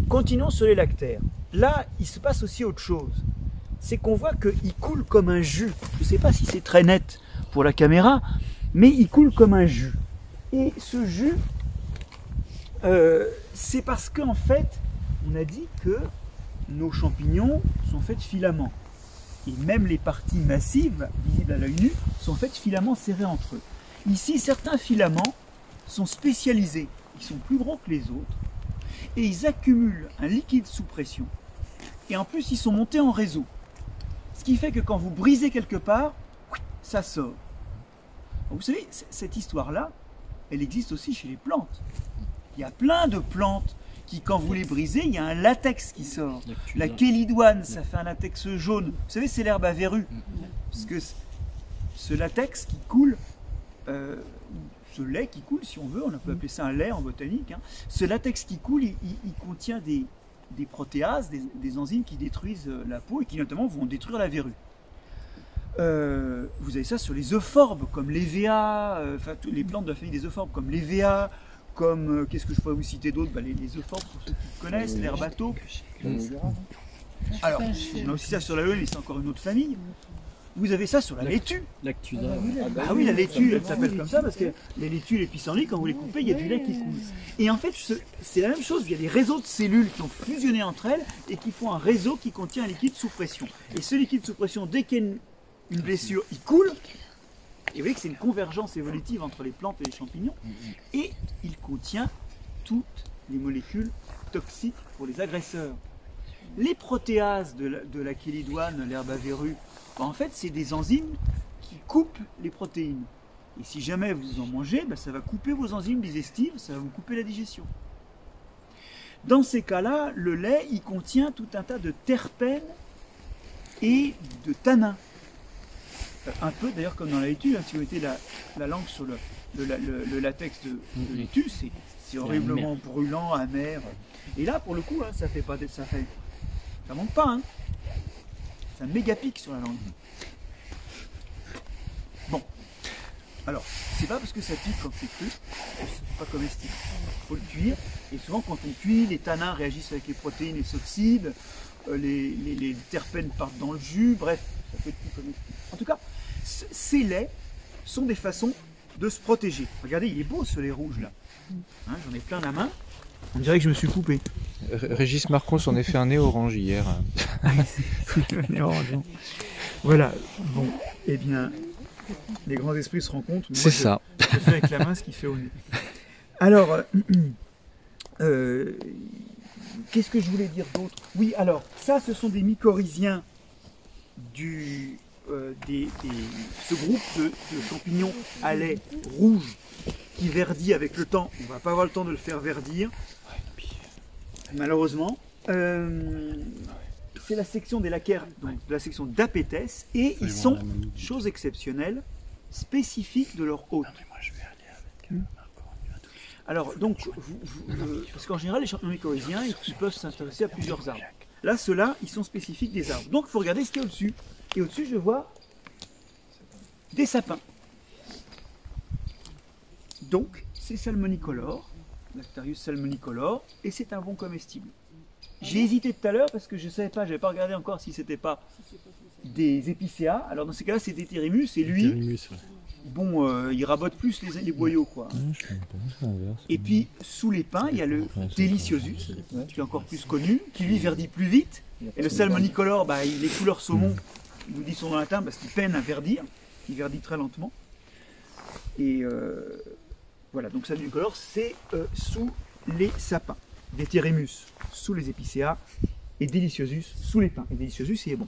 Continuons sur les lactaires. Là, il se passe aussi autre chose. C'est qu'on voit qu'il coule comme un jus. Je ne sais pas si c'est très net pour la caméra, mais il coule comme un jus. Et ce jus, c'est parce qu'en fait, on a dit que nos champignons sont faits de filaments. Et même les parties massives, visibles à l'œil nu, sont faites de filaments serrés entre eux. Ici, certains filaments sont spécialisés. Ils sont plus gros que les autres. Et ils accumulent un liquide sous pression. Et en plus, ils sont montés en réseau. Ce qui fait que quand vous brisez quelque part, ça sort. Donc, vous savez, cette histoire-là, elle existe aussi chez les plantes. Il y a plein de plantes qui, quand vous les brisez, il y a un latex qui sort. La chélidoine, ça fait un latex jaune. Vous savez, c'est l'herbe à verrues. Parce que ce latex qui coule, ce lait qui coule, si on veut, on peut appeler ça un lait en botanique, hein. Ce latex qui coule, il contient des protéases, des enzymes qui détruisent la peau et qui notamment vont détruire la verrue. Vous avez ça sur les euphorbes comme l'EVA, enfin les plantes de la famille des euphorbes comme l'EVA, comme, qu'est-ce que je pourrais vous citer d'autre, les euphorbes pour ceux qui connaissent, l'herbato. Alors, on a aussi ça sur la laine, mais c'est encore une autre famille. Vous avez ça sur la laitue. L'actuda. Ah oui, la laitue, elle s'appelle comme ça parce que les laitues, les pissenlits, quand vous les coupez, il y a du lait qui coule. Et en fait, c'est la même chose. Il y a des réseaux de cellules qui ont fusionné entre elles et qui font un réseau qui contient un liquide sous pression. Et ce liquide sous pression, dès qu'il y a une blessure, il coule. Et vous voyez que c'est une convergence évolutive entre les plantes et les champignons. Et il contient toutes les molécules toxiques pour les agresseurs. Les protéases de la chélidoine, l'herbe à verrues, en fait, c'est des enzymes qui coupent les protéines. Et si jamais vous en mangez, ça va couper vos enzymes digestives, ça va vous couper la digestion. Dans ces cas-là, le lait, il contient tout un tas de terpènes et de tanins. Un peu d'ailleurs comme dans la laitue, hein, si vous mettez la langue sur le latex de laitue, c'est horriblement brûlant, amer. Et là, pour le coup, hein, ça manque pas. Hein. C'est un méga pic sur la langue. Bon, alors, c'est pas parce que ça pique quand c'est cru, que c'est pas comestible. Il faut le cuire, et souvent quand on cuit, les tanins réagissent avec les protéines et s'oxydent, les terpènes partent dans le jus, bref, ça peut être plus comestible. En tout cas, ces laits sont des façons de se protéger. Regardez, il est beau ce lait rouge là. Hein, j'en ai plein la main. On dirait que je me suis coupé. Régis Marcon s'en est fait un nez orange hier. Voilà, bon, eh bien, les grands esprits se rencontrent. C'est ça. Je fais avec la main ce qu'il fait au nez. Alors, qu'est-ce que je voulais dire d'autre? Oui, alors, ça, ce sont des mycorhiziens ce groupe de champignons à lait rouge qui verdit avec le temps. On ne va pas avoir le temps de le faire verdir, malheureusement. C'est la section des laquaires, donc de la section d'Apétès, et ils sont, chose exceptionnelle, spécifiques de leur hôte. Alors, donc, parce qu'en général, les champignons mycorhiziens, ils peuvent s'intéresser à plusieurs arbres. Là, ceux-là, ils sont spécifiques des arbres. Donc, il faut regarder ce qu'il y a au-dessus. Et au-dessus, je vois des sapins. Donc, c'est salmonicolore, Lactarius salmonicolore, et c'est un bon comestible. J'ai hésité tout à l'heure parce que je ne savais pas, je n'avais pas regardé encore si c'était pas des épicéas. Alors dans ces cas-là, c'est Deuterimus, et lui, bon, il rabote plus les boyaux, quoi. Et puis, sous les pins, il y a le Deliciosus, qui est encore plus connu, qui lui verdit plus vite. Et le salmonicolore, les couleurs saumon, il vous dit son nom latin parce qu'il peine à verdir, il verdit très lentement. Et voilà, donc salmonicolore, c'est sous les sapins. Deuterimus sous les épicéas et Deliciosus sous les pins. Et Deliciosus, il est bon.